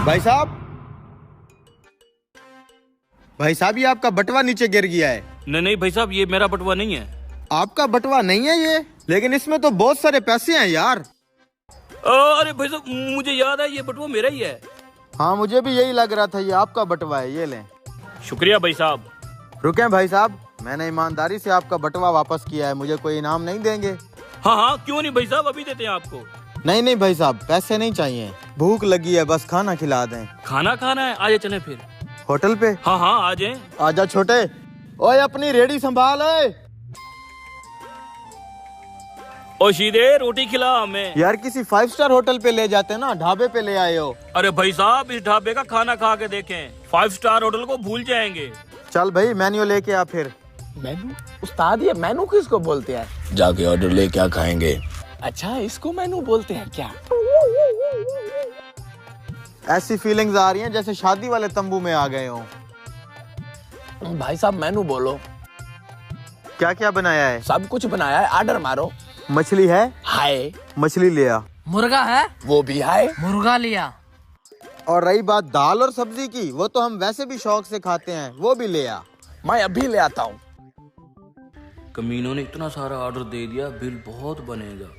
भाई साहब, भाई साहब, ये आपका बटवा नीचे गिर गया है। नहीं नहीं भाई साहब, ये मेरा बटुआ नहीं है। आपका बटवा नहीं है ये? लेकिन इसमें तो बहुत सारे पैसे हैं यार। अरे भाई साहब, मुझे याद है ये बटुआ मेरा ही है। हाँ, मुझे भी यही लग रहा था, ये आपका बटवा है। ये लें। शुक्रिया भाई साहब। रुकें भाई साहब, मैंने ईमानदारी से आपका बटवा वापस किया है, मुझे कोई इनाम नहीं देंगे? हाँ हाँ, क्यों नहीं भाई साहब, अभी देते हैं आपको। नहीं नहीं भाई साहब, पैसे नहीं चाहिए, भूख लगी है, बस खाना खिला दें। खाना खाना है, आजे चलें फिर होटल पे? हाँ हाँ आ जाए। आजा छोटे। ओए अपनी रेडी संभाल। ओ शीदे, रोटी खिला हमें। यार किसी 5 स्टार होटल पे ले जाते ना, ढाबे पे ले आए हो। अरे भाई साहब, इस ढाबे का खाना खा के देखें, 5 स्टार होटल को भूल जाएंगे। चल भाई, मेन्यू लेके आ फिर। मेनू? उस्ताद, ये मेनू किसको बोलते हैं? जाके ऑर्डर ले, क्या खाएंगे? अच्छा, इसको मेनू बोलते हैं क्या? ऐसी फीलिंग्स आ रही हैं जैसे शादी वाले तंबू में आ गए हो। भाई साहब, मेनू बोलो। क्या क्या बनाया है? सब कुछ बनाया है, ऑर्डर मारो। मछली है? हाय। मछली ले आ। मुर्गा है? वो भी है। मुर्गा लिया। और रही बात दाल और सब्जी की, वो तो हम वैसे भी शौक से खाते हैं, वो भी ले आ। मैं अभी ले आता हूँ। कमीनों ने इतना सारा ऑर्डर दे दिया, बिल बहुत बनेगा।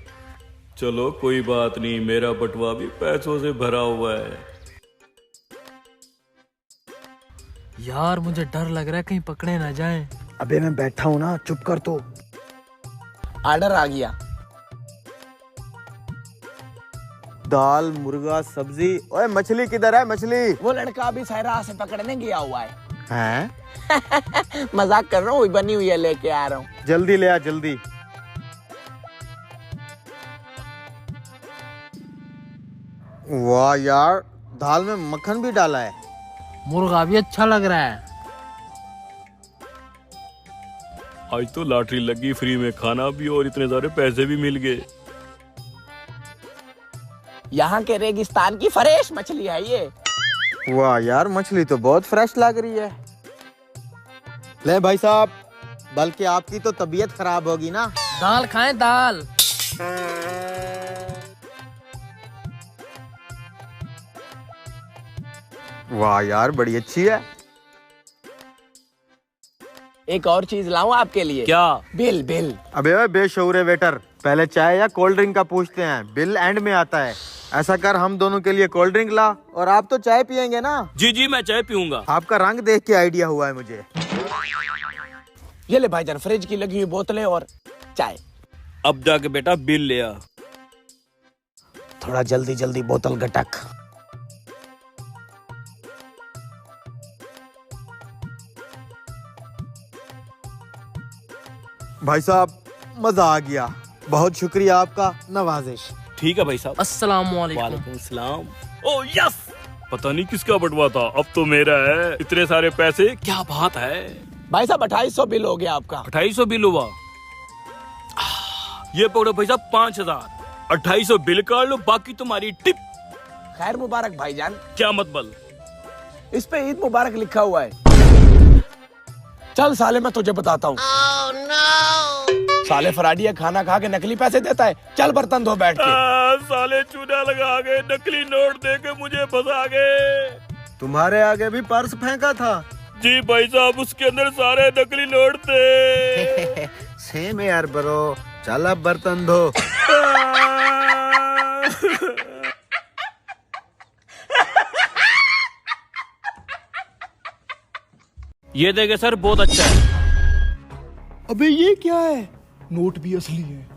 चलो कोई बात नहीं, मेरा बटुआ भी पैसों से भरा हुआ है। यार मुझे डर लग रहा है कहीं पकड़े ना जाएं। अबे मैं बैठा हूँ ना, चुप कर तू। ऑर्डर आ गया। दाल, मुर्गा, सब्जी। ओए मछली किधर है? मछली। वो लड़का अभी सहरा से पकड़ने गया हुआ है। हैं? मजाक कर रहा हूँ, बनी हुई है, लेके आ रहा हूँ। जल्दी ले आ, जल्दी। वाह यार, दाल में मक्खन भी डाला है। मुर्गा भी अच्छा लग रहा है। आज तो लॉटरी लगी, फ्री में खाना भी और इतने सारे पैसे भी मिल गए। यहाँ के रेगिस्तान की फ्रेश मछली है ये। वाह यार, मछली तो बहुत फ्रेश लग रही है। ले भाई साहब, बल्कि आपकी तो तबीयत खराब होगी ना। दाल खाएं, दाल। वाह यार, बड़ी अच्छी है। एक और चीज लाऊं आपके लिए? क्या? Bill bill. अबे ओए बेशऊरे वेटर, पहले चाय या कोल्ड ड्रिंक का पूछते हैं, बिल एंड में आता है। ऐसा कर, हम दोनों के लिए कोल्ड ड्रिंक ला, और आप तो चाय पियेंगे ना? जी जी, मैं चाय पीऊंगा। आपका रंग देख के आइडिया हुआ है मुझे। ये ले भाईजान, फ्रिज की लगी हुई बोतलें और चाय। अब जाके बेटा बिल ले आ। थोड़ा जल्दी जल्दी बोतल गटक। भाई साहब, मजा आ गया, बहुत शुक्रिया आपका, नवाजिश। ठीक है भाई साहब। अस्सलाम वालेकुम। वालेकुम सलाम। ओ यस, पता नहीं किसका बटुआ था, अब तो मेरा है। इतने सारे पैसे, क्या बात है। भाई साहब, 2800 बिल हो गया आपका। 2800 बिल हुआ। ये पकड़ो भाई साहब, 5000। 2800 बिल काट लो, बाकी तुम्हारी टिप। खैर मुबारक भाईजान। क्या मतबल? इस पे ईद मुबारक लिखा हुआ है। चल साले, मैं तुझे बताता हूँ। साले फराडिया खाना खा के नकली पैसे देता है। चल बर्तन धो बैठ के। साले चूना लगा गए, नकली नोट दे के मुझे फंसा गए। तुम्हारे आगे भी पर्स फेंका था? जी भाई साहब, उसके अंदर सारे नकली नोट थे। सेम यार ब्रो, चल अब बर्तन धो। ये देखे सर, बहुत अच्छा है। अबे ये क्या है? नोट भी असली है।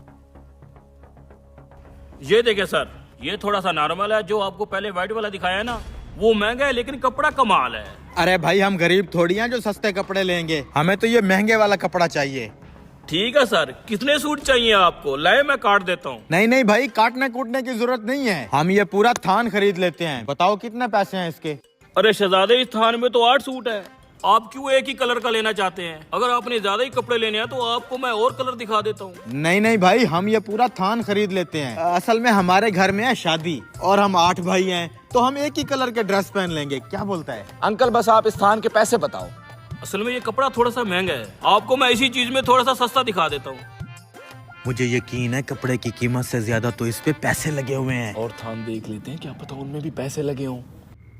ये देखे सर, ये थोड़ा सा नॉर्मल है। जो आपको पहले व्हाइट वाला दिखाया है ना, वो महंगा है, लेकिन कपड़ा कमाल है। अरे भाई, हम गरीब थोड़ी हैं जो सस्ते कपड़े लेंगे, हमें तो ये महंगे वाला कपड़ा चाहिए। ठीक है सर, कितने सूट चाहिए आपको? लाए, मैं काट देता हूँ। नहीं नहीं भाई, काटने कूटने की जरूरत नहीं है, हम ये पूरा थान खरीद लेते हैं। बताओ कितने पैसे हैं इसके? अरे शहजादे, इस थान में तो 8 सूट है। आप क्यों एक ही कलर का लेना चाहते हैं? अगर आपने ज्यादा ही कपड़े लेने हैं तो आपको मैं और कलर दिखा देता हूँ। नहीं नहीं भाई, हम ये पूरा थान खरीद लेते हैं। असल में हमारे घर में है शादी, और हम 8 भाई हैं, तो हम एक ही कलर के ड्रेस पहन लेंगे। क्या बोलता है अंकल, बस आप इस थान के पैसे बताओ। असल में ये कपड़ा थोड़ा सा महंगा है, आपको मैं इसी चीज में थोड़ा सा सस्ता दिखा देता हूँ। मुझे यकीन है कपड़े की कीमत से ज्यादा तो इस पे पैसे लगे हुए हैं। और थान देख लेते हैं, क्या पता उनमें भी पैसे लगे हों।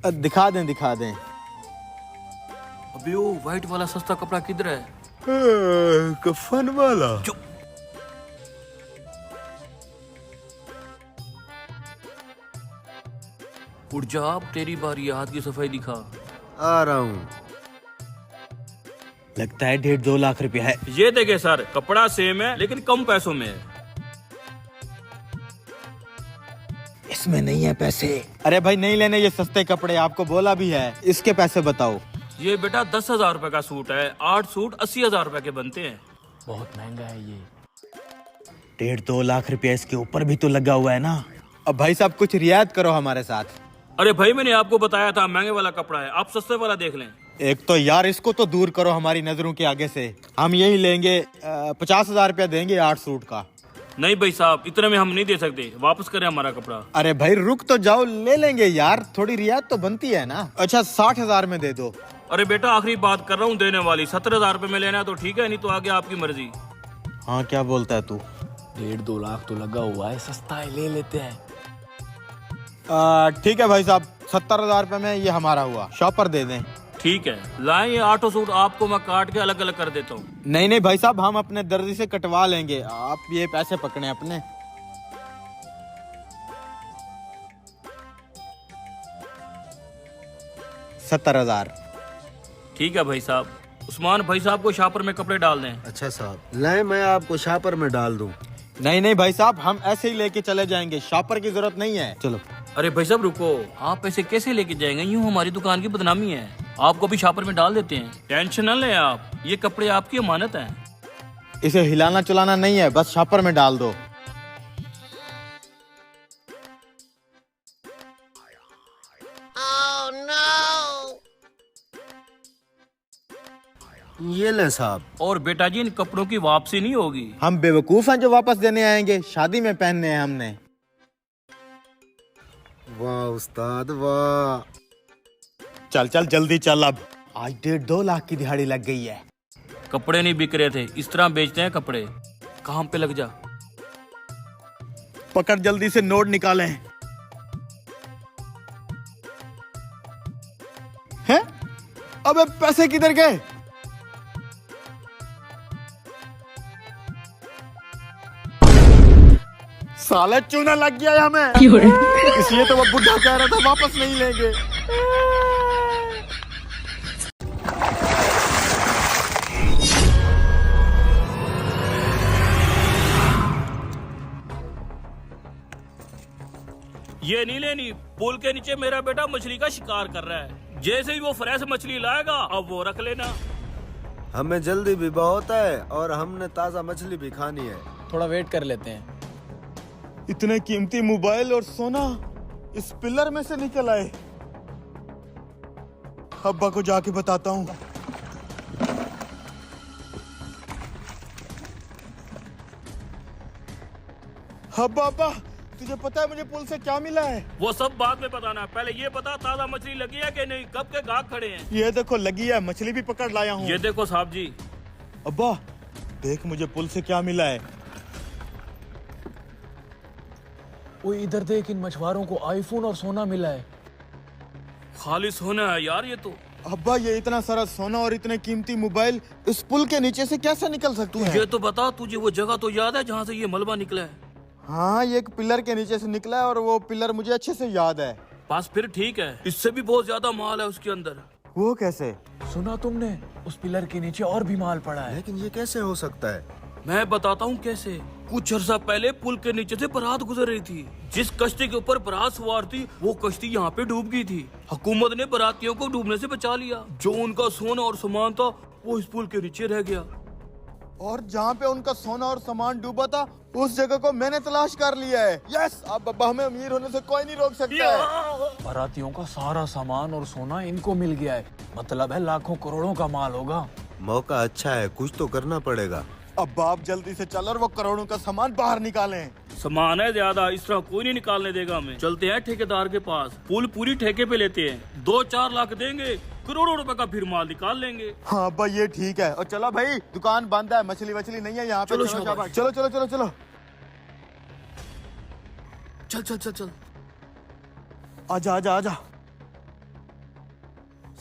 दिखा दें दिखा दें। अबे वो व्हाइट वाला सस्ता कपड़ा किधर है? कफन वाला। उठ जा, अब तेरी बारी है, हाथ की सफाई दिखा। आ रहा हूँ। लगता है 1.5-2 लाख रुपया है। ये देखे सर, कपड़ा सेम है लेकिन कम पैसों में है। इसमें नहीं है पैसे। अरे भाई नहीं लेने ये सस्ते कपड़े, आपको बोला भी है। इसके पैसे बताओ। ये बेटा 10,000 रुपए का सूट है, 8 सूट 80,000 रुपए के बनते हैं। बहुत महंगा है ये। 1.5-2 लाख रुपया इसके ऊपर भी तो लगा हुआ है ना। अब भाई साहब कुछ रियायत करो हमारे साथ। अरे भाई मैंने आपको बताया था महंगे वाला कपड़ा है, आप सस्ते वाला देख लें। एक तो यार इसको तो दूर करो हमारी नजरों के आगे से। हम यही लेंगे 50,000 रुपया देंगे 8 सूट का। नहीं भाई साहब, इतने में हम नहीं दे सकते, वापस करें हमारा कपड़ा। अरे भाई रुक तो जाओ, ले लेंगे यार, थोड़ी रियायत तो बनती है ना। अच्छा 60,000 में दे दो। अरे बेटा आखिरी बात कर रहा हूँ देने वाली, 17,000 रुपए में लेना है तो ठीक है, नहीं तो आगे आपकी मर्जी। हाँ क्या बोलता है तू? 1.5-2 लाख तो लगा हुआ है, सस्ता है, ले लेते हैं। ठीक है भाई साहब, 70,000 रुपये में ये हमारा हुआ। शॉपर दे दें। ठीक है, लाएं ये 8 सूट, आपको मैं काट के अलग अलग कर देता हूँ। नहीं नहीं भाई साहब, हम अपने दर्जी से कटवा लेंगे, आप ये पैसे पकड़े अपने। $70,000। ठीक है भाई साहब। उस्मान भाई साहब को शापर में कपड़े डाल दें। अच्छा साहब, लाए मैं आपको शापर में डाल दूँ। नहीं नहीं भाई साहब, हम ऐसे ही लेके चले जाएंगे, शॉपर की जरूरत नहीं है। चलो। अरे भाई साहब रुको, आप ऐसे कैसे लेके जाएंगे? यूँ हमारी दुकान की बदनामी है। आपको भी शापर में डाल देते हैं, टेंशन न लें आप, ये कपड़े आपकी अमानत हैं। इसे हिलाना चलाना नहीं है, बस शॉपर में डाल दो। ये ले साहब। और बेटा जी इन कपड़ों की वापसी नहीं होगी। हम बेवकूफ हैं जो वापस देने आएंगे, शादी में पहनने हैं हमने। वाह उस्ताद वाह। चल चल जल्दी चल, अब आज 1.5-2 लाख की दिहाड़ी लग गई है। कपड़े नहीं बिक रहे थे, इस तरह बेचते हैं कपड़े। काम पे लग जा। पकड़ जल्दी से, नोट निकालें। हैं? अबे पैसे किधर गए? साले चूना लग गया है हमें। इसलिए तो वो बुढ़ा कह रहा था वापस नहीं लेंगे। ये नहीं लेनी, पुल के नीचे मेरा बेटा मछली का शिकार कर रहा है। जैसे ही वो फ्रेश मछली लाएगा अब वो रख लेना। हमें जल्दी भी बहुत है और हमने ताजा मछली भी खानी है। थोड़ा वेट कर लेते हैं। इतने कीमती मोबाइल और सोना इस पिलर में से निकल आए। अब्बा को जाके बताता हूँ। अब्बा अब्बा, तुझे पता है मुझे पुल से क्या मिला है? वो सब बाद में बताना, पहले ये बता ताजा मछली लगी है कि नहीं, कब के गाहक खड़े हैं? ये देखो लगी है, मछली भी पकड़ लाया हूँ। ये देखो साहब जी। अब्बा देख मुझे पुल से क्या मिला है। वो इधर देख, इन मछुआरों को आईफोन और सोना मिला है। खाली सोना है यार ये तो। अब्बा ये इतना सारा सोना और इतने कीमती मोबाइल इस पुल के नीचे से कैसे निकल सकते हैं? ये तो बता, तुझे वो जगह तो याद है जहाँ से ये मलबा निकला है? हाँ, ये एक पिलर के नीचे से निकला है और वो पिलर मुझे अच्छे से याद है। बस फिर ठीक है, इससे भी बहुत ज्यादा माल है उसके अंदर। वो कैसे? सुना तुमने, उस पिलर के नीचे और भी माल पड़ा है। लेकिन ये कैसे हो सकता है? मैं बताता हूँ कैसे। कुछ अर्सा पहले पुल के नीचे से बारात गुजर रही थी। जिस कश्ती के ऊपर बारात सवार थी वो कश्ती यहाँ पे डूब गई थी। हुकूमत ने बारातियों को डूबने से बचा लिया। जो उनका सोना और सामान था वो इस पुल के नीचे रह गया। और जहाँ पे उनका सोना और सामान डूबा था उस जगह को मैंने तलाश कर लिया है। यस, अब अब्बा हमें अमीर होने से कोई नहीं रोक सकता है। बारातियों का सारा सामान और सोना इनको मिल गया है, मतलब है लाखों करोड़ों का माल होगा। मौका अच्छा है, कुछ तो करना पड़ेगा। अब्बा आप जल्दी से चल और वो करोड़ों का सामान बाहर निकालें। सामान है ज्यादा, इस तरह कोई नहीं निकालने देगा हमें। चलते हैं ठेकेदार के पास, पुल पूरी ठेके पे लेते हैं। 2-4 लाख देंगे, करोड़ों रुपए का फिर माल निकाल लेंगे। हाँ अब्बा ये ठीक है। और चलो भाई, दुकान बंद है, मछली वछली नहीं है यहाँ पे। चलो चलो शाबाश। चलो चलो चलो चलो। चल चल चल चल। आजा आजा आजा।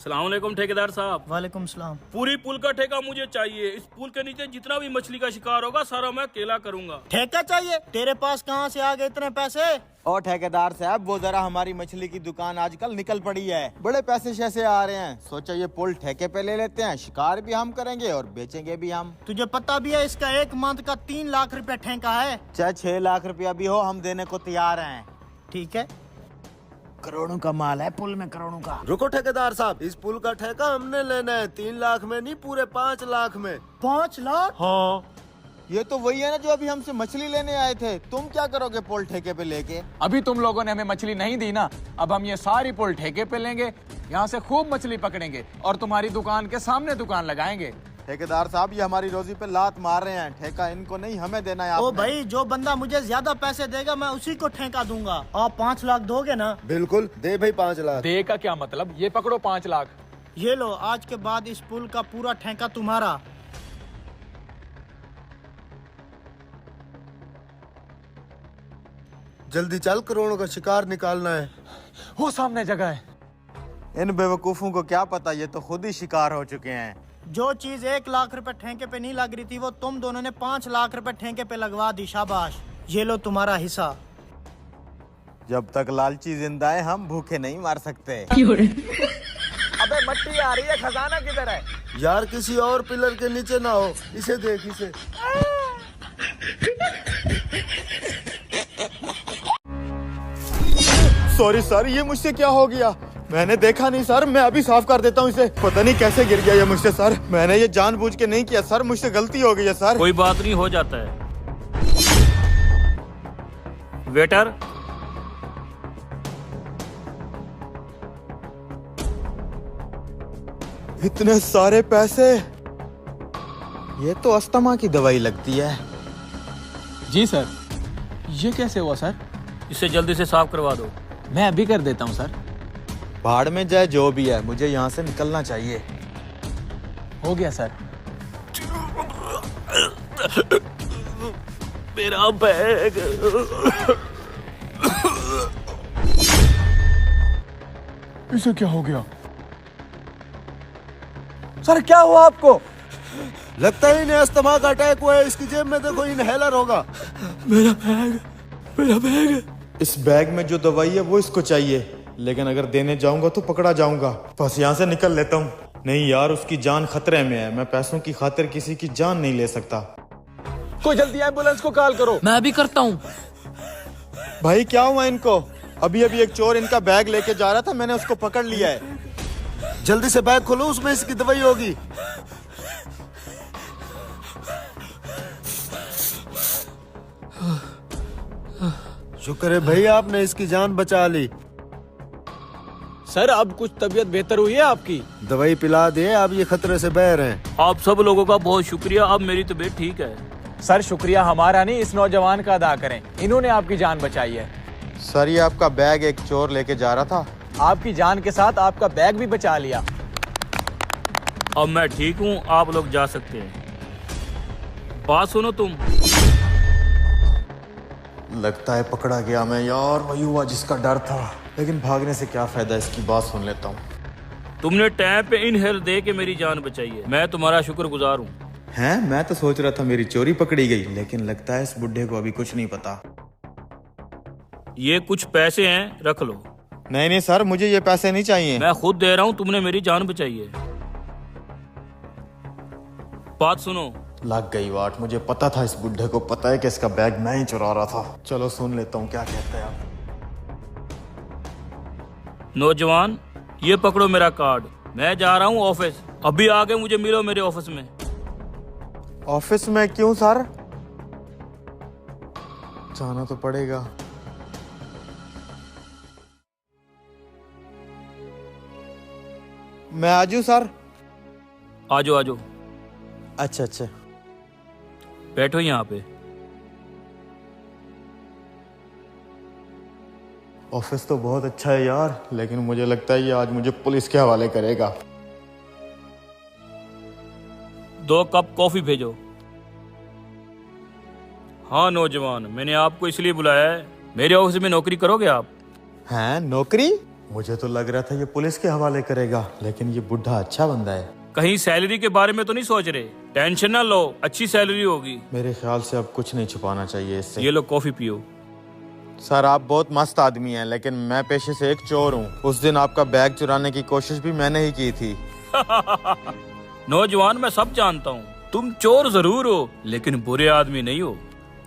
सलाम अलैकुम ठेकेदार साहब। वालेकुम सलाम। पूरी पुल का ठेका मुझे चाहिए। इस पुल के नीचे जितना भी मछली का शिकार होगा सारा मैं अकेला करूंगा। ठेका चाहिए? तेरे पास कहाँ से आ गए इतने पैसे? और ठेकेदार साहब वो जरा हमारी मछली की दुकान आजकल निकल पड़ी है, बड़े पैसे शैसे आ रहे हैं। सोचा ये पुल ठेके पे ले लेते हैं, शिकार भी हम करेंगे और बेचेंगे भी हम। तुझे पता भी है इसका एक मंथ का 3 लाख रुपया ठेका है। चाहे 6 लाख रुपया भी हो हम देने को तैयार हैं। ठीक है, करोड़ों का माल है पुल में, करोड़ों का। रुको ठेकेदार साहब, इस पुल का ठेका हमने लेना है 3 लाख में नहीं, पूरे 5 लाख में। 5 लाख? हाँ, ये तो वही है ना जो अभी हमसे मछली लेने आए थे। तुम क्या करोगे पुल ठेके पे लेके? अभी तुम लोगों ने हमें मछली नहीं दी ना, अब हम ये सारी पुल ठेके पे लेंगे, यहाँ से खूब मछली पकड़ेंगे और तुम्हारी दुकान के सामने दुकान लगाएंगे। ठेकेदार साहब ये हमारी रोजी पे लात मार रहे हैं, ठेका इनको नहीं हमें देना है। ओ आपने। भाई, जो बंदा मुझे ज्यादा पैसे देगा मैं उसी को ठेका दूंगा। आप 5 लाख दोगे ना? बिल्कुल दे भाई 5 लाख। दे का क्या मतलब? ये पकड़ो 5 लाख। ये लो, आज के बाद इस पुल का पूरा ठेका तुम्हारा। जल्दी चल, करोड़ों का शिकार निकालना है। वो सामने जगह है। इन बेवकूफों को क्या पता, ये तो खुद ही शिकार हो चुके हैं। जो चीज 1 लाख रुपए ठेके पे नहीं लग रही थी वो तुम दोनों ने 5 लाख रुपए ठेके पे लगवा दी। शाबाश, ये लो तुम्हारा हिस्सा। जब तक लालची जिंदा है हम भूखे नहीं मार सकते। अबे मट्टी आ रही है, खजाना किधर है? यार किसी और पिलर के नीचे ना हो, इसे देख इसे। सॉरी सर, ये मुझसे क्या हो गया? मैंने देखा नहीं सर, मैं अभी साफ कर देता हूँ इसे। पता नहीं कैसे गिर गया ये मुझसे सर, मैंने ये जानबूझ के नहीं किया सर, मुझसे गलती हो गई है सर। कोई बात नहीं, हो जाता है। वेटर, इतने सारे पैसे, ये तो अस्थमा की दवाई लगती है। जी सर। ये कैसे हुआ सर? इसे जल्दी से साफ करवा दो। मैं अभी कर देता हूँ सर। भाड़ में जाए जो भी है, मुझे यहाँ से निकलना चाहिए। हो गया सर। मेरा बैग। इसे क्या हो गया? सर क्या हुआ आपको? लगता है इन्हें अस्थमा का अटैक हुआ है। इसकी जेब में देखो, इनहेलर होगा। मेरा बैग। इस बैग में जो दवाई है वो इसको चाहिए, लेकिन अगर देने जाऊंगा तो पकड़ा जाऊंगा। बस यहाँ से निकल लेता हूँ। नहीं यार, उसकी जान खतरे में है, मैं पैसों की खातिर किसी की जान नहीं ले सकता। कोई जल्दी एम्बुलेंस को कॉल करो। मैं अभी करता हूँ। भाई क्या हुआ इनको? अभी अभी एक चोर इनका बैग लेके जा रहा था, मैंने उसको पकड़ लिया है। जल्दी से बैग खोलो, उसमें इसकी दवाई होगी। शुक्र है भाई आपने इसकी जान बचा ली। सर अब कुछ तबीयत बेहतर हुई है आपकी? दवाई पिला दे, अब ये खतरे से बह रहे हैं। आप सब लोगों का बहुत शुक्रिया, अब मेरी तबीयत ठीक है। सर शुक्रिया हमारा नहीं, इस नौजवान का अदा करें, इन्होंने आपकी जान बचाई है। सर ये आपका बैग एक चोर लेके जा रहा था, आपकी जान के साथ आपका बैग भी बचा लिया। अब मैं ठीक हूँ, आप लोग जा सकते हैं। बात सुनो तुम। लगता है पकड़ा गया मैं यार, वही हुआ जिसका डर था। लेकिन भागने से क्या फायदा, इसकी बात सुन लेता हूँ। तुमने टाइम पे इनहेल दे के मेरी जान बचाई है, मैं तुम्हारा शुक्रगुजार हूँ। हैं? मैं तो सोच रहा था मेरी चोरी पकड़ी गई, लेकिन लगता है इस बुढ़े को अभी कुछ नहीं पता। ये कुछ पैसे हैं, रख लो। नहीं नहीं सर, मुझे ये पैसे नहीं चाहिए। मैं खुद दे रहा हूँ, तुमने मेरी जान बचाई है। बात सुनो। लग गई वाट, मुझे पता था इस बुढ़े को पता है कि इसका बैग मैं ही चुरा रहा था। चलो सुन लेता हूँ क्या कहते हैं आप। नौजवान, ये पकड़ो मेरा कार्ड, मैं जा रहा हूँ ऑफिस। अभी आके मुझे मिलो मेरे ऑफिस में। ऑफिस में क्यों सर? जाना तो पड़ेगा। मैं आजू सर? आजो आजो, अच्छा अच्छा। बैठो यहाँ पे। ऑफिस तो बहुत अच्छा है यार, लेकिन मुझे लगता है ये आज मुझे पुलिस के हवाले करेगा। 2 कप कॉफी भेजो। हाँ नौजवान, मैंने आपको इसलिए बुलाया है, मेरे ऑफिस में नौकरी करोगे आप? हैं? नौकरी? मुझे तो लग रहा था ये पुलिस के हवाले करेगा, लेकिन ये बुढ़ा अच्छा बंदा है। कहीं सैलरी के बारे में तो नहीं सोच रहे? टेंशन ना लो, अच्छी सैलरी होगी। मेरे ख्याल से अब कुछ नहीं छुपाना चाहिए इससे। ये लो कॉफी पियो। सर आप बहुत मस्त आदमी हैं, लेकिन मैं पेशे से एक चोर हूँ। उस दिन आपका बैग चुराने की कोशिश भी मैंने ही की थी। नौजवान, मैं सब जानता हूँ, तुम चोर जरूर हो लेकिन बुरे आदमी नहीं हो।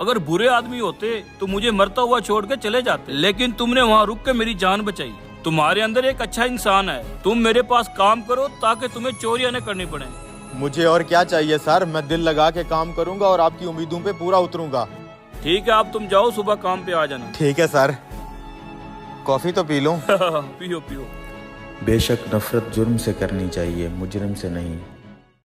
अगर बुरे आदमी होते तो मुझे मरता हुआ छोड़ के चले जाते, लेकिन तुमने वहाँ रुक के मेरी जान बचाई। तुम्हारे अंदर एक अच्छा इंसान है। तुम मेरे पास काम करो ताकि तुम्हें चोरियां न करनी पड़े। मुझे और क्या चाहिए सर, मैं दिल लगा के काम करूंगा और आपकी उम्मीदों पे पूरा उतरूंगा। ठीक है, आप तुम जाओ, सुबह काम पे आ जाना। ठीक है सर। कॉफी तो पी लूं? पियो पियो। बेशक नफरत जुर्म से करनी चाहिए, मुजरिम से नहीं।